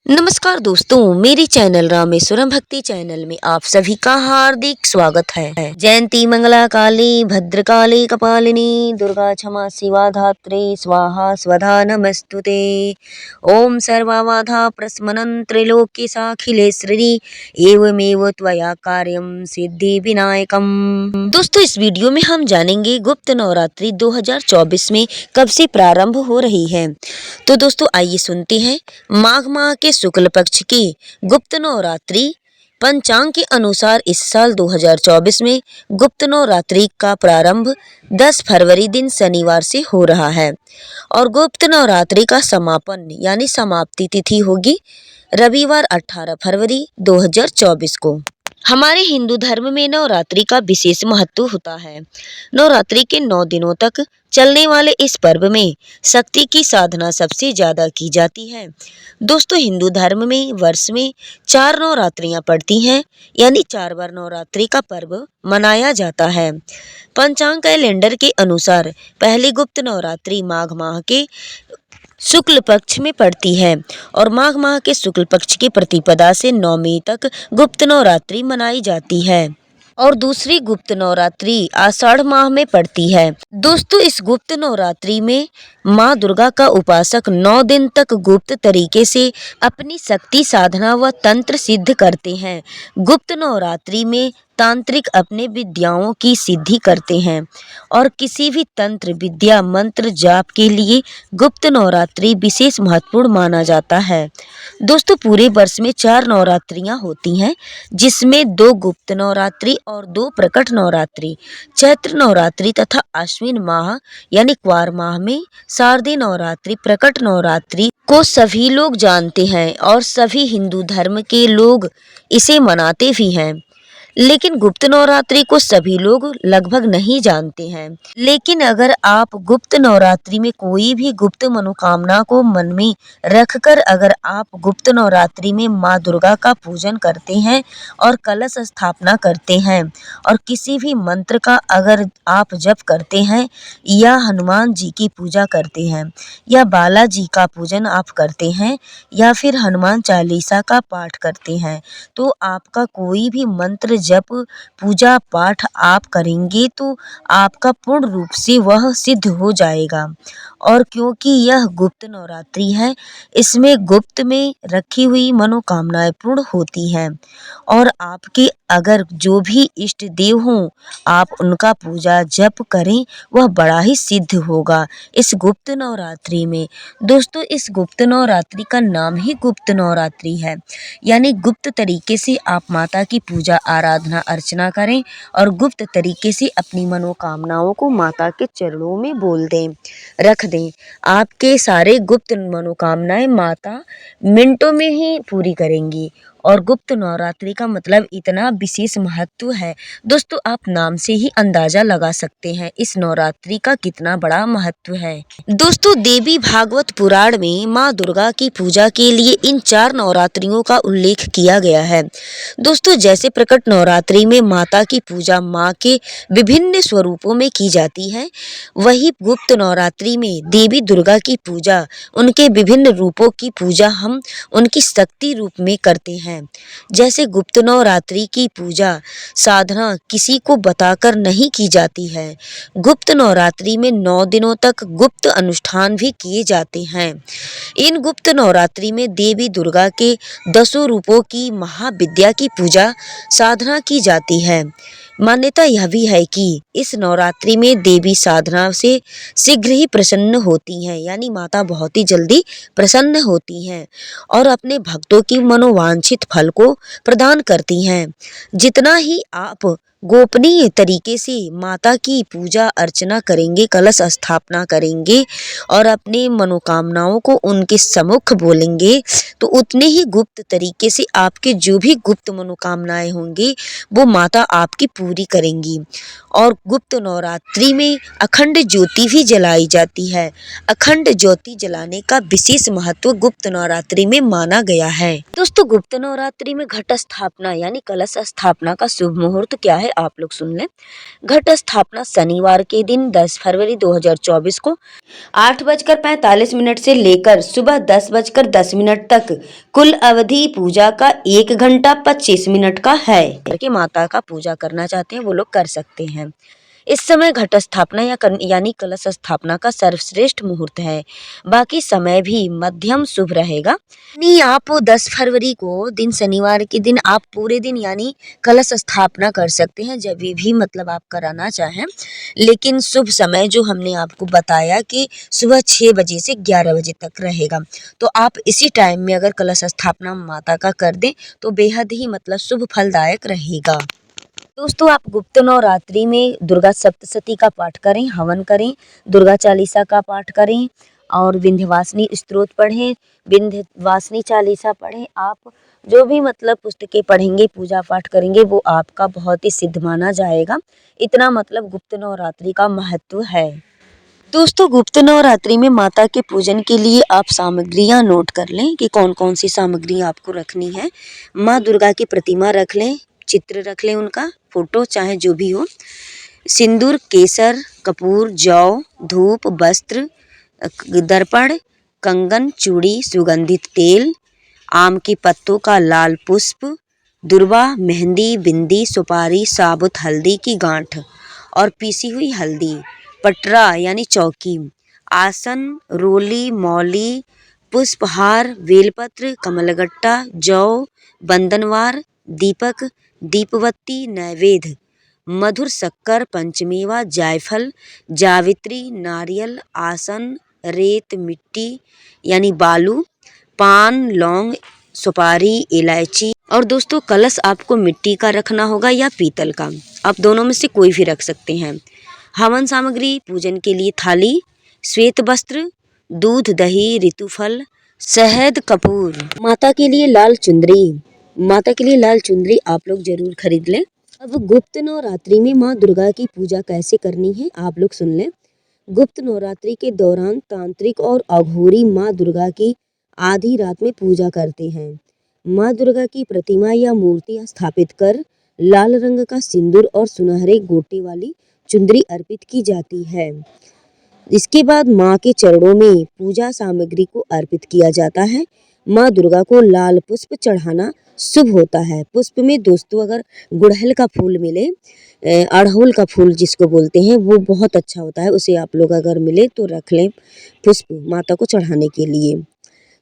नमस्कार दोस्तों, मेरे चैनल रामेश्वरम भक्ति चैनल में आप सभी का हार्दिक स्वागत है। जयंती मंगला काली भद्रकाली कपालिनी दुर्गा क्षमा शिवा धात्री स्वाहा स्वधा नमस्तुते। ओम सर्वबाधा प्रशमनं त्रैलोक्य साखिलेश्वरी एवमेव त्वया कार्यम सिद्धि विनायकम। दोस्तों, इस वीडियो में हम जानेंगे गुप्त नवरात्रि 2024 में कब से प्रारंभ हो रही है। तो दोस्तों आइए सुनते हैं। माघ माह के शुक्ल पक्ष की गुप्त नवरात्रि पंचांग के अनुसार इस साल 2024 में गुप्त नवरात्रि का प्रारंभ 10 फरवरी दिन शनिवार से हो रहा है और गुप्त नवरात्रि का समापन यानी समाप्ति तिथि होगी रविवार 18 फरवरी 2024 को। हमारे हिंदू धर्म में नवरात्रि का विशेष महत्व होता है। नवरात्रि के 9 दिनों तक चलने वाले इस पर्व में शक्ति की साधना सबसे ज्यादा की जाती है। दोस्तों, हिंदू धर्म में वर्ष में 4 नवरात्रियां पड़ती हैं, यानी 4 बार नवरात्रि का पर्व मनाया जाता है। पंचांग कैलेंडर के अनुसार पहली गुप्त नवरात्रि माघ माह के शुक्ल पक्ष में पड़ती है और माघ माह के शुक्ल पक्ष की प्रतिपदा से नवमी तक गुप्त नवरात्रि मनाई जाती है और दूसरी गुप्त नवरात्रि आषाढ़ माह में पड़ती है। दोस्तों, इस गुप्त नवरात्रि में माँ दुर्गा का उपासक 9 दिन तक गुप्त तरीके से अपनी शक्ति साधना व तंत्र सिद्ध करते हैं। गुप्त नवरात्रि में तांत्रिक अपने विद्याओं की सिद्धि करते हैं और किसी भी तंत्र विद्या मंत्र जाप के लिए गुप्त नवरात्रि विशेष महत्वपूर्ण माना जाता है। दोस्तों, पूरे वर्ष में 4 नवरात्रियां होती हैं, जिसमें 2 गुप्त नवरात्रि और 2 प्रकट नवरात्रि। चैत्र नवरात्रि तथा आश्विन माह यानी क्वार माह में शारदीय नवरात्रि प्रकट नवरात्रि को सभी लोग जानते हैं और सभी हिंदू धर्म के लोग इसे मनाते भी हैं। लेकिन गुप्त नवरात्रि को सभी लोग लगभग नहीं जानते हैं। लेकिन अगर आप गुप्त नवरात्रि में कोई भी गुप्त मनोकामना को मन में रखकर अगर आप गुप्त नवरात्रि में माँ दुर्गा का पूजन करते हैं और कलश स्थापना करते हैं और किसी भी मंत्र का अगर आप जप करते हैं या हनुमान जी की पूजा करते हैं या बालाजी का पूजन आप करते हैं या फिर हनुमान चालीसा का पाठ करते हैं, तो आपका कोई भी मंत्र जप पूजा पाठ आप करेंगे तो आपका पूर्ण रूप से वह सिद्ध हो जाएगा। और क्योंकि यह गुप्त नवरात्रि है, इसमें गुप्त में रखी हुई मनोकामनाएं पूर्ण होती हैं और आपके अगर जो भी इष्ट देव हों आप उनका पूजा जप करें वह बड़ा ही सिद्ध होगा इस गुप्त नवरात्रि में। दोस्तों, इस गुप्त नवरात्रि का नाम ही गुप्त नवरात्रि है, यानी गुप्त तरीके से आप माता की पूजा आराधना अर्चना करें और गुप्त तरीके से अपनी मनोकामनाओं को माता के चरणों में बोल दें, रख दें। आपके सारे गुप्त मनोकामनाएं माता मिनटों में ही पूरी करेंगी और गुप्त नवरात्रि का मतलब इतना विशेष महत्व है। दोस्तों, आप नाम से ही अंदाजा लगा सकते हैं इस नवरात्रि का कितना बड़ा महत्व है। दोस्तों, देवी भागवत पुराण में माँ दुर्गा की पूजा के लिए इन 4 नवरात्रियों का उल्लेख किया गया है। दोस्तों, जैसे प्रकट नवरात्रि में माता की पूजा माँ के विभिन्न स्वरूपों में की जाती है, वही गुप्त नवरात्रि में देवी दुर्गा की पूजा उनके विभिन्न रूपों की पूजा हम उनकी शक्ति रूप में करते हैं। जैसे गुप्त नवरात्रि की पूजा साधना किसी को बताकर नहीं की जाती है। गुप्त नवरात्रि में 9 दिनों तक गुप्त अनुष्ठान भी किए जाते हैं। इन गुप्त नवरात्रि में देवी दुर्गा के 10 रूपों की महाविद्या की पूजा साधना की जाती है। मान्यता यह भी है कि इस नवरात्रि में देवी साधना से शीघ्र ही प्रसन्न होती हैं, यानी माता बहुत ही जल्दी प्रसन्न होती हैं और अपने भक्तों की मनोवांछित फल को प्रदान करती हैं। जितना ही आप गोपनीय तरीके से माता की पूजा अर्चना करेंगे, कलश स्थापना करेंगे और अपने मनोकामनाओं को उनके सम्मुख बोलेंगे, तो उतने ही गुप्त तरीके से आपके जो भी गुप्त मनोकामनाएं होंगी वो माता आपकी पूरी करेंगी। और गुप्त नवरात्रि में अखंड ज्योति भी जलाई जाती है। अखंड ज्योति जलाने का विशेष महत्व गुप्त नवरात्रि में माना गया है। दोस्तों, गुप्त नवरात्रि में घट स्थापना यानी कलश स्थापना का शुभ मुहूर्त क्या है आप लोग सुन लें। घट स्थापना शनिवार के दिन 10 फरवरी 2024 को 8:45 से लेकर सुबह 10:10 तक कुल अवधि पूजा का 1 घंटा 25 मिनट का है। कि माता का पूजा करना चाहते हैं वो लोग कर सकते हैं। इस समय घट स्थापना यानी कलश स्थापना का सर्वश्रेष्ठ मुहूर्त है। बाकी समय भी मध्यम शुभ रहेगा। यानी आप 10 फरवरी को दिन शनिवार के दिन आप पूरे दिन यानी कलश स्थापना कर सकते हैं जब भी मतलब आप कराना चाहें। लेकिन शुभ समय जो हमने आपको बताया कि सुबह 6 बजे से 11 बजे तक रहेगा। तो आप इसी टाइम में अगर कलश स्थापना माता का कर दें तो बेहद ही मतलब शुभ फलदायक रहेगा। दोस्तों, आप गुप्त नवरात्रि में दुर्गा सप्तशती का पाठ करें, हवन करें, दुर्गा चालीसा का पाठ करें और विंध्यवासिनी स्तोत्र पढ़ें, विंध्यवासिनी चालीसा पढ़ें। आप जो भी मतलब पुस्तकें पढ़ेंगे, पूजा पाठ करेंगे वो आपका बहुत ही सिद्ध माना जाएगा। इतना मतलब गुप्त नवरात्रि का महत्व है। दोस्तों, गुप्त नवरात्रि में माता के पूजन के लिए आप सामग्रियां नोट कर लें कि कौन कौन सी सामग्री आपको रखनी है। माँ दुर्गा की प्रतिमा रख लें, चित्र रख लें, उनका फोटो चाहे जो भी हो, सिंदूर, केसर, कपूर, जौ, धूप, वस्त्र, दर्पण, कंगन, चूड़ी, सुगंधित तेल, आम के पत्तों का लाल पुष्प, दुर्वा, मेहंदी, बिंदी, सुपारी, साबुत हल्दी की गांठ और पीसी हुई हल्दी, पटरा यानी चौकी, आसन, रोली, मौली, पुष्पहार, बेलपत्र, कमलगट्टा, जौ, बंदनवार, दीपक, दीपवत्ती, नैवेद्य, मधुर शक्कर, पंचमेवा, जायफल, जावित्री, नारियल, आसन, रेत, मिट्टी यानी बालू, पान, लौंग, सुपारी, इलायची। और दोस्तों, कलश आपको मिट्टी का रखना होगा या पीतल का, आप दोनों में से कोई भी रख सकते हैं। हवन सामग्री पूजन के लिए थाली, श्वेत वस्त्र, दूध, दही, ऋतुफल, शहद, कपूर। माता के लिए लाल चुंदरी आप लोग जरूर खरीद लें। अब गुप्त नवरात्रि में माँ दुर्गा की पूजा कैसे करनी है आप लोग सुन लें। गुप्त नवरात्रि के दौरान तांत्रिक और अघोरी माँ दुर्गा की आधी रात में पूजा करते हैं। माँ दुर्गा की प्रतिमा या मूर्ति स्थापित कर लाल रंग का सिंदूर और सुनहरे गोटे वाली चुंदरी अर्पित की जाती है। इसके बाद माँ के चरणों में पूजा सामग्री को अर्पित किया जाता है। माँ दुर्गा को लाल पुष्प चढ़ाना शुभ होता है। पुष्प में दोस्तों अगर गुड़हल का फूल मिले, अड़हुल का फूल जिसको बोलते हैं, वो बहुत अच्छा होता है। उसे आप लोग अगर मिले तो रख लें पुष्प माता को चढ़ाने के लिए।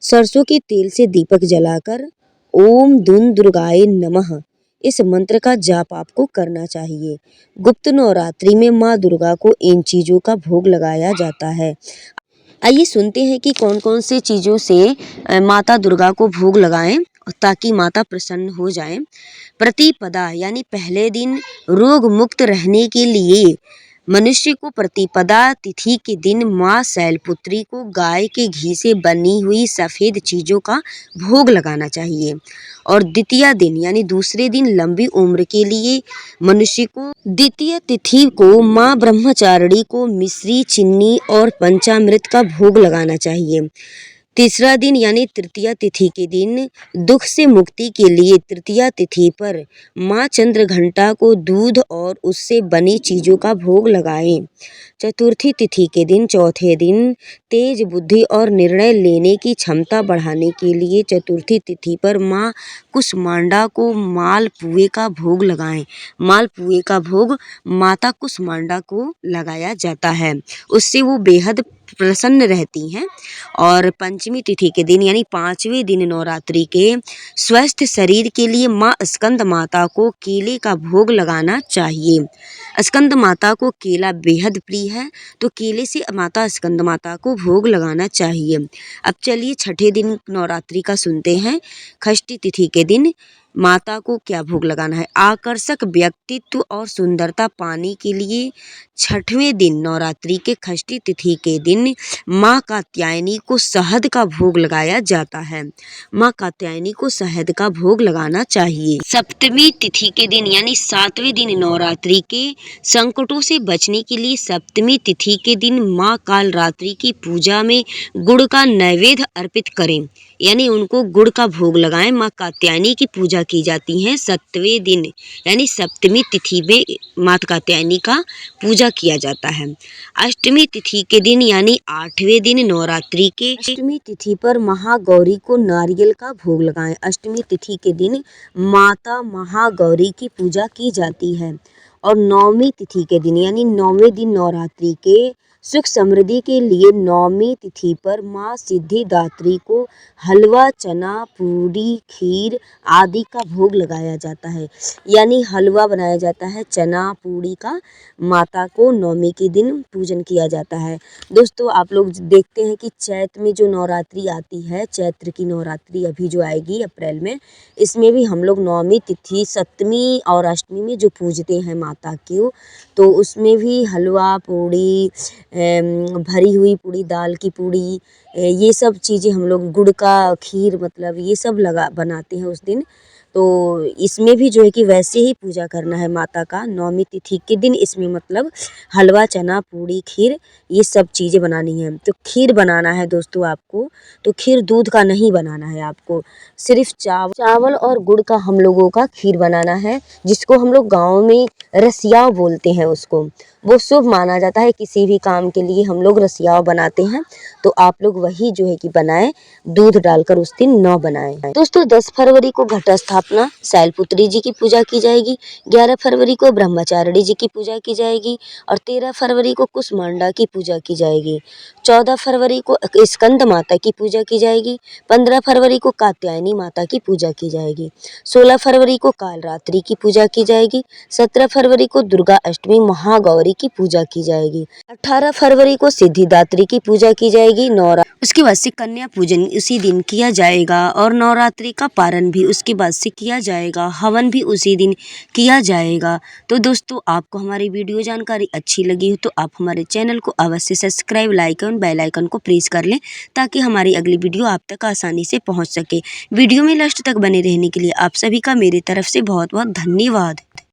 सरसों के तेल से दीपक जलाकर ओम दुन दुर्गाए नमः इस मंत्र का जाप आपको करना चाहिए। गुप्त नवरात्रि में माँ दुर्गा को इन चीजों का भोग लगाया जाता है। आइए सुनते हैं कि कौन कौन से चीजों से माता दुर्गा को भोग लगाएं ताकि माता प्रसन्न हो जाएं। प्रतिपदा यानी पहले दिन रोग मुक्त रहने के लिए मनुष्य को प्रतिपदा तिथि के दिन माँ शैलपुत्री को गाय के घी से बनी हुई सफेद चीजों का भोग लगाना चाहिए। और द्वितीय दिन यानी दूसरे दिन लंबी उम्र के लिए मनुष्य को द्वितीय तिथि को माँ ब्रह्मचारिणी को मिश्री, चीनी और पंचामृत का भोग लगाना चाहिए। तीसरा दिन यानी तृतीया तिथि के दिन दुख से मुक्ति के लिए तृतीया तिथि पर माँ चंद्रघंटा को दूध और उससे बनी चीजों का भोग लगाएं। चतुर्थी तिथि के दिन चौथे दिन तेज बुद्धि और निर्णय लेने की क्षमता बढ़ाने के लिए चतुर्थी तिथि पर माँ कुष्मांडा को मालपुए का भोग लगाएं। मालपुए का भोग माता कुष्मांडा को लगाया जाता है, उससे वो बेहद प्रसन्न रहती हैं। और पंचमी तिथि के दिन यानी 5वें दिन नवरात्रि के स्वस्थ शरीर के लिए माँ स्कंद माता को केले का भोग लगाना चाहिए। स्कंद माता को केला बेहद प्रिय है, तो केले से माता स्कंद माता को भोग लगाना चाहिए। अब चलिए छठे दिन नवरात्रि का सुनते हैं। षष्ठी तिथि के दिन माता को क्या भोग लगाना है। आकर्षक व्यक्तित्व और सुंदरता पाने के लिए छठवें दिन नवरात्रि के षष्ठी तिथि के दिन माँ कात्यायनी को शहद का भोग लगाया जाता है। माँ कात्यायनी को शहद का भोग लगाना चाहिए। सप्तमी तिथि के दिन यानी 7वें दिन नवरात्रि के संकटों से बचने के लिए सप्तमी तिथि के दिन माँ कालरात्रि की पूजा में गुड़ का नैवेद्य अर्पित करें। यानी उनको गुड़ का भोग लगाएं। माँ कात्यायनी की पूजा की जाती है 7वें दिन यानी सप्तमी तिथि में माँ कात्यायनी का पूजा किया जाता है। अष्टमी तिथि के दिन यानी 8वें दिन नवरात्रि के अष्टमी तिथि पर महागौरी को नारियल का भोग लगाएं। अष्टमी तिथि के दिन माता महागौरी की पूजा की जाती है और नवमी तिथि के दिन यानी 9वें दिन नवरात्रि के सुख समृद्धि के लिए 9वीं तिथि पर माँ सिद्धिदात्री को हलवा, चना, पूरी, खीर आदि का भोग लगाया जाता है। यानी हलवा बनाया जाता है चना पूरी का, माता को 9वीं के दिन पूजन किया जाता है। दोस्तों आप लोग देखते हैं कि चैत्र में जो नवरात्रि आती है, चैत्र की नवरात्रि अभी जो आएगी अप्रैल में, इसमें भी हम लोग 9वीं तिथि 7वीं और 8वीं में जो पूजते हैं माता को, तो उसमें भी हलवा पूड़ी, भरी हुई पूड़ी, दाल की पूड़ी, ये सब चीज़ें हम लोग गुड़ का खीर मतलब ये सब बनाते हैं उस दिन। तो इसमें भी जो है कि वैसे ही पूजा करना है माता का 9वीं तिथि के दिन। इसमें मतलब हलवा, चना, पूड़ी, खीर ये सब चीज़ें बनानी है। तो खीर बनाना है दोस्तों आपको, तो खीर दूध का नहीं बनाना है आपको, सिर्फ चावल और गुड़ का हम लोगों का खीर बनाना है, जिसको हम लोग गाँव में रसियाव बोलते हैं उसको। वो शुभ माना जाता है, किसी भी काम के लिए हम लोग रसियाव बनाते हैं। तो आप लोग वही जो है कि बनाएं, दूध डालकर उस दिन न बनाएं। दोस्तों 10 फरवरी को घट स्थापना शैलपुत्री जी की पूजा की जाएगी। 11 फरवरी को ब्रह्मचारिणी जी की पूजा की जाएगी और 13 फरवरी को कुसमांडा की पूजा की जाएगी। 14 फरवरी को स्कंद माता की पूजा की जाएगी। 15 फरवरी को कात्यायनी माता की पूजा की जाएगी। 16 फरवरी को कालरात्रि की पूजा की जाएगी। 17 फरवरी को दुर्गा अष्टमी महागौरी की पूजा की जाएगी। 18 फरवरी को सिद्धिदात्री की पूजा की जाएगी। उसके बाद से कन्या पूजन उसी दिन किया जाएगा और नवरात्रि का पारण भी उसके बाद से किया जाएगा। हवन भी उसी दिन किया जाएगा। तो दोस्तों आपको हमारी वीडियो जानकारी अच्छी लगी हो तो आप हमारे चैनल को अवश्य सब्सक्राइब, लाइक और बेल आइकन को प्रेस कर लें, ताकि हमारी अगली वीडियो आप तक आसानी से पहुंच सके। वीडियो में लास्ट तक बने रहने के लिए आप सभी का मेरी तरफ से बहुत बहुत धन्यवाद।